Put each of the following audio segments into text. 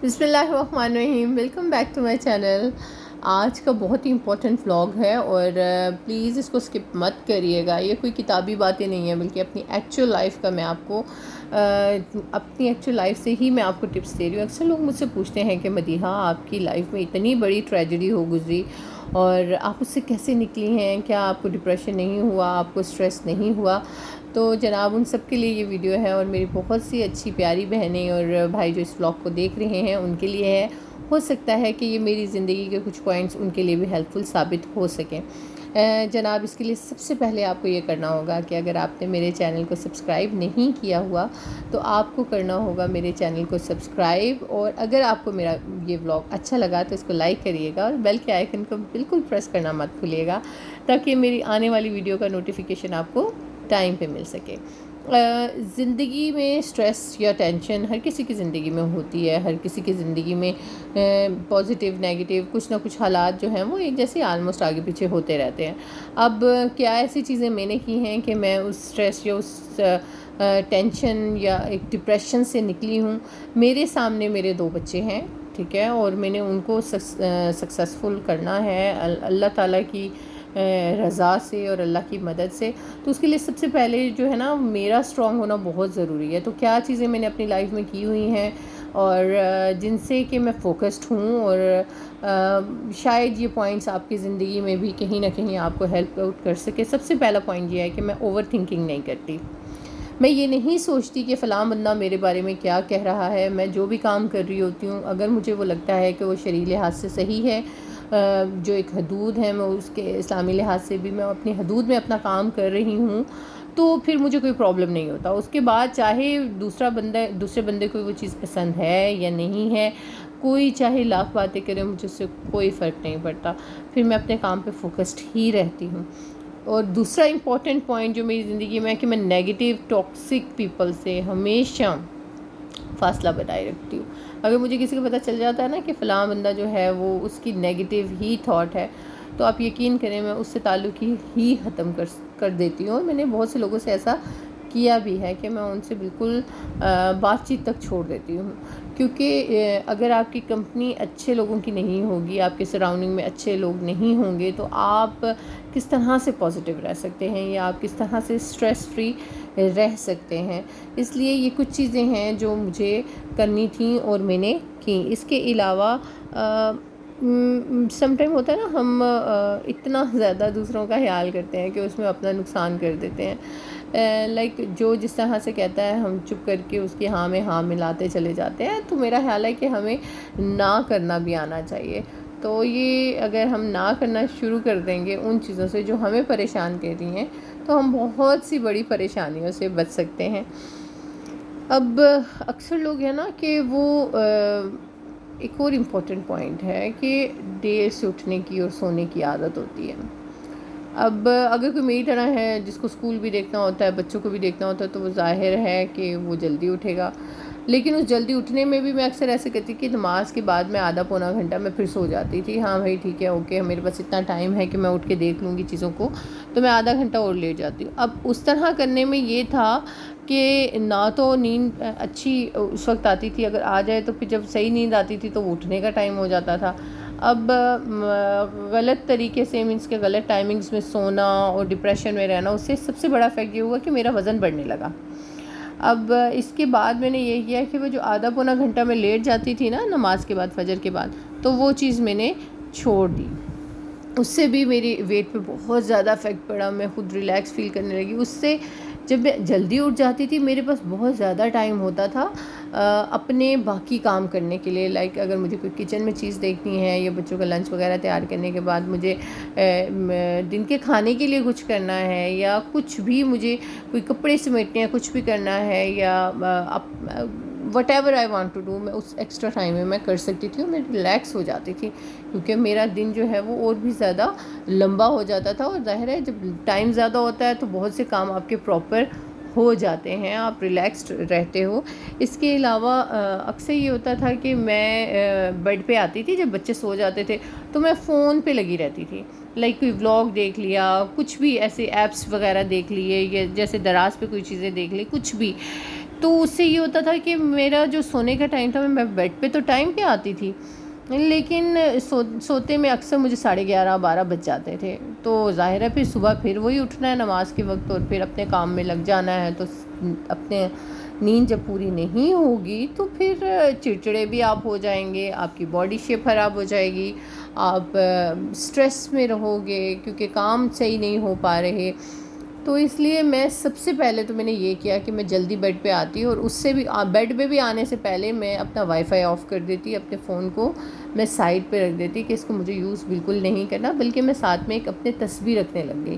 بسم اللہ الرحمن الرحیم، welcome back to my channel. آج کا بہت ہی امپورٹنٹ ولاگ ہے اور پلیز اس کو اسکپ مت کریے گا۔ یہ کوئی کتابی باتیں نہیں ہیں بلکہ اپنی ایکچوئل لائف کا میں آپ کو اپنی ایکچوئل لائف سے ہی میں آپ کو ٹپس دے رہی ہوں۔ اکثر لوگ مجھ سے پوچھتے ہیں کہ مدیحہ آپ کی لائف میں اتنی بڑی ٹریجڈی ہو گزری اور آپ اس سے کیسے نکلی ہیں، کیا آپ کو ڈپریشن نہیں ہوا، آپ کو اسٹریس نہیں ہوا؟ تو جناب ان سب کے لیے یہ ویڈیو ہے اور میری بہت سی اچھی پیاری بہنیں اور بھائی جو اس ولاگ کو دیکھ رہے ہیں ان کے لیے ہے۔ ہو سکتا ہے کہ یہ میری زندگی کے کچھ پوائنٹس ان کے لیے بھی ہیلپ فل ثابت ہو سکیں۔ جناب اس کے لیے سب سے پہلے آپ کو یہ کرنا ہوگا کہ اگر آپ نے میرے چینل کو سبسکرائب نہیں کیا ہوا تو آپ کو کرنا ہوگا میرے چینل کو سبسکرائب، اور اگر آپ کو میرا یہ ولاگ اچھا لگا تو اس کو لائک کریے گا اور بیل کے آئیکن کو بالکل پریس کرنا مت بھولیے گا تاکہ میری آنے والی ویڈیو کا نوٹیفیکیشن آپ کو ٹائم پہ مل سکے۔ زندگی میں سٹریس یا ٹینشن ہر کسی کی زندگی میں ہوتی ہے، ہر کسی کی زندگی میں پازیٹیو نیگیٹیو کچھ نہ کچھ حالات جو ہیں وہ ایک جیسے آلموسٹ آگے پیچھے ہوتے رہتے ہیں۔ اب کیا ایسی چیزیں میں نے کی ہیں کہ میں اس سٹریس یا اس ٹینشن یا ایک ڈپریشن سے نکلی ہوں؟ میرے سامنے میرے 2 بچے ہیں، ٹھیک ہے، اور میں نے ان کو سکسیسفل کرنا ہے اللہ تعالیٰ کی رضا سے اور اللہ کی مدد سے۔ تو اس کے لیے سب سے پہلے جو ہے نا میرا اسٹرانگ ہونا بہت ضروری ہے۔ تو کیا چیزیں میں نے اپنی لائف میں کی ہوئی ہیں اور جن سے کہ میں فوکسڈ ہوں، اور شاید یہ پوائنٹس آپ کی زندگی میں بھی کہیں نہ کہیں آپ کو ہیلپ آؤٹ کر سکے۔ سب سے پہلا پوائنٹ یہ ہے کہ میں اوور تھنکنگ نہیں کرتی۔ میں یہ نہیں سوچتی کہ فلاں بندہ میرے بارے میں کیا کہہ رہا ہے۔ میں جو بھی کام کر رہی ہوتی ہوں اگر مجھے وہ لگتا ہے کہ وہ شرعی لحاظ سے صحیح ہے، جو ایک حدود ہے، میں اس کے اسلامی لحاظ سے بھی میں اپنی حدود میں اپنا کام کر رہی ہوں، تو پھر مجھے کوئی پرابلم نہیں ہوتا۔ اس کے بعد چاہے دوسرے بندے کو وہ چیز پسند ہے یا نہیں ہے، کوئی چاہے لاکھ باتیں کرے، مجھے اس سے کوئی فرق نہیں پڑتا، پھر میں اپنے کام پہ فوکسڈ ہی رہتی ہوں۔ اور دوسرا امپورٹنٹ پوائنٹ جو میری زندگی میں ہے کہ میں نیگیٹیو ٹاکسک پیپل سے ہمیشہ فاصلہ بنائے رکھتی ہوں۔ اگر مجھے کسی کو پتہ چل جاتا ہے نا کہ فلاں بندہ جو ہے وہ اس کی نیگیٹیو ہی تھاٹ ہے، تو آپ یقین کریں میں اس سے تعلق ہی ختم کر دیتی ہوں۔ اور میں نے بہت سے لوگوں سے ایسا کیا بھی ہے کہ میں ان سے بالکل بات چیت تک چھوڑ دیتی ہوں، کیونکہ اگر آپ کی کمپنی اچھے لوگوں کی نہیں ہوگی، آپ کے سراؤنڈنگ میں اچھے لوگ نہیں ہوں گے، تو آپ کس طرح سے پازیٹیو رہ سکتے ہیں یا آپ کس طرح سے اسٹریس فری رہ سکتے ہیں؟ اس لیے یہ کچھ چیزیں ہیں جو مجھے کرنی تھیں اور میں نے کی۔ اس کے علاوہ سم ٹائم ہوتا ہے نا ہم اتنا زیادہ دوسروں کا خیال کرتے ہیں کہ اس میں اپنا نقصان کر دیتے ہیں، لائک جو جس طرح سے کہتا ہے ہم چپ کر کے اس کی ہاں میں ہاں ملاتے چلے جاتے ہیں۔ تو میرا خیال ہے کہ ہمیں نہ کرنا بھی آنا چاہیے۔ تو یہ اگر ہم نہ کرنا شروع کر دیں گے ان چیزوں سے جو ہمیں پریشان کر رہی ہیں، تو ہم بہت سی بڑی پریشانیوں سے بچ سکتے ہیں۔ اب اکثر لوگ ہیں نا کہ وہ ایک اور امپورٹنٹ پوائنٹ ہے کہ دیر سے اٹھنے کی اور سونے کی عادت ہوتی ہے۔ اب اگر کوئی میری طرح ہے جس کو اسکول بھی دیکھنا ہوتا ہے، بچوں کو بھی دیکھنا ہوتا ہے، تو وہ ظاہر ہے کہ وہ جلدی اٹھے گا، لیکن اس جلدی اٹھنے میں بھی میں اکثر ایسے کرتی کہ نماز کے بعد میں آدھا پونا گھنٹہ میں پھر سو جاتی تھی۔ ہاں بھائی ٹھیک ہے، اوکے، میرے پاس اتنا ٹائم ہے کہ میں اٹھ کے دیکھ لوں گی چیزوں کو، تو میں آدھا گھنٹہ اور لیٹ جاتی ہوں۔ اب اس طرح کرنے میں یہ تھا کہ نہ تو نیند اچھی اس وقت آتی تھی، اگر آ جائے تو پھر جب صحیح نیند آتی تھی تو وہ اٹھنے کا ٹائم ہو جاتا تھا۔ اب غلط طریقے سے مینس کہ غلط ٹائمنگز میں سونا اور ڈپریشن میں رہنا، اس سے سب سے بڑا افیکٹ یہ ہوا کہ میرا وزن بڑھنے لگا۔ اب اس کے بعد میں نے یہ کیا کہ وہ جو آدھا پونا گھنٹہ میں لیٹ جاتی تھی نا نماز کے بعد، فجر کے بعد، تو وہ چیز میں نے چھوڑ دی۔ اس سے بھی میری ویٹ پہ بہت زیادہ افیکٹ پڑا، میں خود ریلیکس فیل کرنے لگی۔ اس سے جب میں جلدی اٹھ جاتی تھی میرے پاس بہت زیادہ ٹائم ہوتا تھا اپنے باقی کام کرنے کے لیے، لائک اگر مجھے کوئی کچن میں چیز دیکھنی ہے یا بچوں کا لنچ وغیرہ تیار کرنے کے بعد مجھے دن کے کھانے کے لیے کچھ کرنا ہے، یا کچھ بھی مجھے کوئی کپڑے سمیٹنے ہیں، کچھ بھی کرنا ہے، یا whatever I want to do, میں اس ایکسٹرا ٹائم میں کر سکتی تھی اور میں ریلیکس ہو جاتی تھی، کیونکہ میرا دن جو ہے وہ اور بھی زیادہ لمبا ہو جاتا تھا۔ اور ظاہر ہے جب ٹائم زیادہ ہوتا ہے تو بہت سے کام آپ کے پراپر ہو جاتے ہیں، آپ ریلیکسڈ رہتے ہو۔ اس کے علاوہ اکثر یہ ہوتا تھا کہ میں بیڈ پہ آتی تھی جب بچے سو جاتے تھے، تو میں فون پہ لگی رہتی تھی، لائک کوئی ولاگ دیکھ لیا، کچھ بھی ایسے ایپس وغیرہ دیکھ لیے، یا جیسے دراز پہ کوئی چیزیں دیکھ لی، کچھ بھی تو اس سے یہ ہوتا تھا کہ میرا جو سونے کا ٹائم تھا میں بیڈ پہ تو ٹائم پہ آتی تھی، لیکن سوتے میں اکثر مجھے 11:30 12 بج جاتے تھے. تو ظاہر ہے پھر صبح پھر وہی اٹھنا ہے نماز کے وقت اور پھر اپنے کام میں لگ جانا ہے. تو اپنے نیند جب پوری نہیں ہوگی تو پھر چڑچڑے بھی آپ ہو جائیں گے، آپ کی باڈی شیپ خراب ہو جائے گی، آپ سٹریس میں رہو گے کیونکہ کام صحیح نہیں ہو پا رہے. تو اس لیے میں سب سے پہلے تو میں نے یہ کیا کہ میں جلدی بیڈ پہ آتی، اور اس سے بھی بیڈ پہ بھی آنے سے پہلے میں اپنا وائی فائی آف کر دیتی، اپنے فون کو میں سائڈ پہ رکھ دیتی کہ اس کو مجھے یوز بالکل نہیں کرنا. بلکہ میں ساتھ میں ایک اپنے تسبیح رکھنے لگ گئی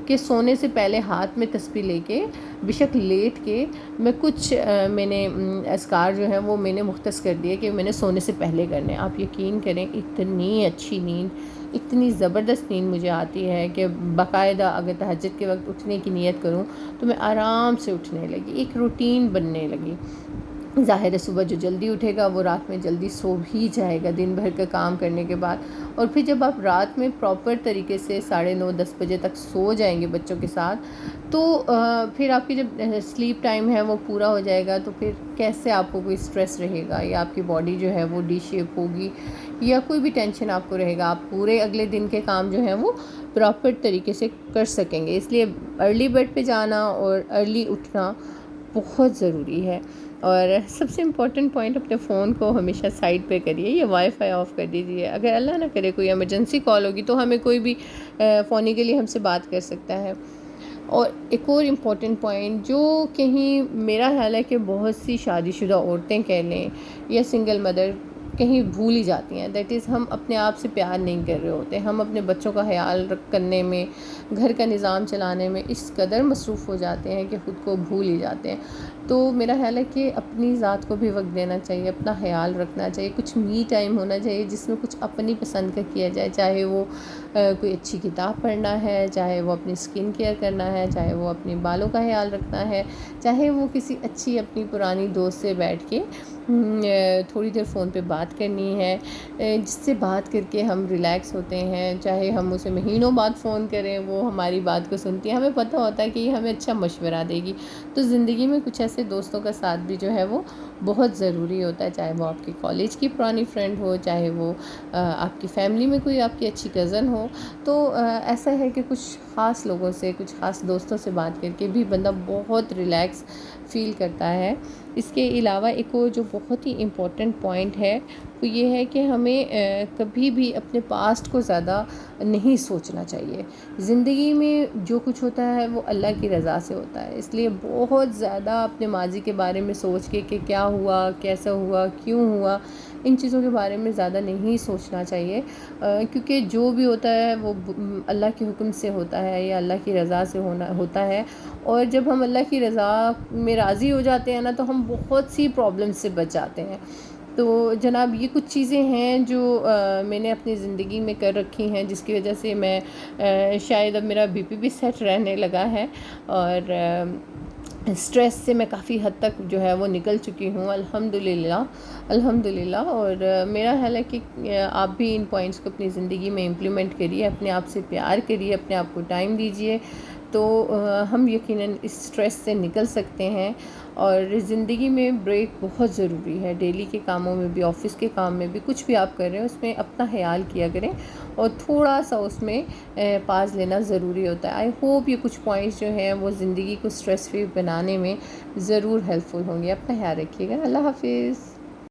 کہ سونے سے پہلے ہاتھ میں تسبیح لے کے بشک لیٹ کے میں کچھ میں نے اذکار جو ہیں وہ میں نے مختص کر دیے کہ میں نے سونے سے پہلے کرنے. آپ یقین کریں اتنی اچھی نیند، اتنی زبردست نیند مجھے آتی ہے کہ باقاعدہ اگر تہجد کے وقت اٹھنے کی نیت کروں تو میں آرام سے اٹھنے لگی، ایک روٹین بننے لگی. ظاہر ہے صبح جو جلدی اٹھے گا وہ رات میں جلدی سو بھی جائے گا دن بھر کا کام کرنے کے بعد. اور پھر جب آپ رات میں پراپر طریقے سے 9:30 10 بجے تک سو جائیں گے بچوں کے ساتھ، تو پھر آپ کی جب سلیپ ٹائم ہے وہ پورا ہو جائے گا، تو پھر کیسے آپ کو کوئی سٹریس رہے گا یا آپ کی باڈی جو ہے وہ ڈی شیپ ہوگی یا کوئی بھی ٹینشن آپ کو رہے گا، آپ پورے اگلے دن کے کام جو ہیں وہ پراپر طریقے سے کر سکیں گے. اس لیے ارلی بیڈ پہ جانا اور ارلی اٹھنا بہت ضروری ہے. اور سب سے امپورٹنٹ پوائنٹ، اپنے فون کو ہمیشہ سائڈ پہ کریے، یہ وائی فائی آف کر دیجیے. اگر اللہ نہ کرے کوئی ایمرجنسی کال ہوگی تو ہمیں کوئی بھی فونی کے لیے ہم سے بات کر سکتا ہے. اور ایک اور امپورٹنٹ پوائنٹ جو کہیں میرا خیال ہے کہ بہت سی شادی شدہ عورتیں کہہ لیں یا سنگل مدر کہیں بھول ہی جاتی ہیں، دیٹ از ہم اپنے آپ سے پیار نہیں کر رہے ہوتے. ہم اپنے بچوں کا خیال کرنے میں، گھر کا نظام چلانے میں اس قدر مصروف ہو جاتے ہیں کہ خود کو بھول ہی جاتے ہیں. تو میرا خیال ہے کہ اپنی ذات کو بھی وقت دینا چاہیے، اپنا خیال رکھنا چاہیے، کچھ می ٹائم ہونا چاہیے جس میں کچھ اپنی پسند کا کیا جائے، چاہے وہ کوئی اچھی کتاب پڑھنا ہے، چاہے وہ اپنی اسکن کیئر کرنا ہے، چاہے وہ اپنے بالوں کا خیال رکھنا ہے، چاہے وہ کسی اچھی اپنی پرانی دوست سے بیٹھ کے تھوڑی دیر فون پہ بات کرنی ہے، جس سے بات کر کے ہم ریلیکس ہوتے ہیں. چاہے ہم اسے مہینوں بعد فون کریں وہ ہماری بات کو سنتی ہے، ہمیں پتہ ہوتا ہے کہ یہ ہمیں اچھا مشورہ دے گی. تو زندگی میں کچھ ایسے دوستوں کا ساتھ بھی جو ہے وہ بہت ضروری ہوتا ہے، چاہے وہ آپ کی کالج کی پرانی فرینڈ ہو، چاہے وہ آپ کی فیملی میں کوئی آپ کی اچھی کزن ہو. تو ایسا ہے کہ کچھ خاص لوگوں سے، کچھ خاص دوستوں سے بات کر کے بھی بندہ بہت ریلیکس فیل کرتا ہے. اس کے علاوہ ایک اور جو بہت ہی امپورٹنٹ پوائنٹ ہے وہ یہ ہے کہ ہمیں کبھی بھی اپنے پاسٹ کو زیادہ نہیں سوچنا چاہیے. زندگی میں جو کچھ ہوتا ہے وہ اللہ کی رضا سے ہوتا ہے، اس لیے بہت زیادہ اپنے ماضی کے بارے میں سوچ کے کہ کیا ہوا، کیسا ہوا، کیوں ہوا، ان چیزوں کے بارے میں زیادہ نہیں سوچنا چاہیے. کیونکہ جو بھی ہوتا ہے وہ اللہ کے حکم سے ہوتا ہے یا اللہ کی رضا سے ہوتا ہے. اور جب ہم اللہ کی رضا میں راضی ہو جاتے ہیں نا تو ہم بہت سی پرابلمس سے بچ جاتے ہیں. تو جناب یہ کچھ چیزیں ہیں جو میں نے اپنی زندگی میں کر رکھی ہیں، جس کی وجہ سے میں شاید اب میرا بی پی بھی سیٹ رہنے لگا ہے، اور اسٹریس سے میں کافی حد تک جو ہے وہ نکل چکی ہوں الحمدللہ. اور میرا خیال ہے کہ آپ بھی ان پوائنٹس کو اپنی زندگی میں امپلیمنٹ کریے، اپنے آپ سے پیار کریے، اپنے آپ کو ٹائم دیجیے، تو ہم یقیناً اس اسٹریس سے نکل سکتے ہیں. اور زندگی میں بریک بہت ضروری ہے، ڈیلی کے کاموں میں بھی، آفس کے کام میں بھی، کچھ بھی آپ کر رہے ہیں اس میں اپنا خیال کیا کریں اور تھوڑا سا اس میں پاز لینا ضروری ہوتا ہے. آئی ہوپ یہ کچھ پوائنٹس جو ہیں وہ زندگی کو اسٹریس فری بنانے میں ضرور ہیلپ فل ہوں گے. اپنا خیال رکھیے گا. اللہ حافظ.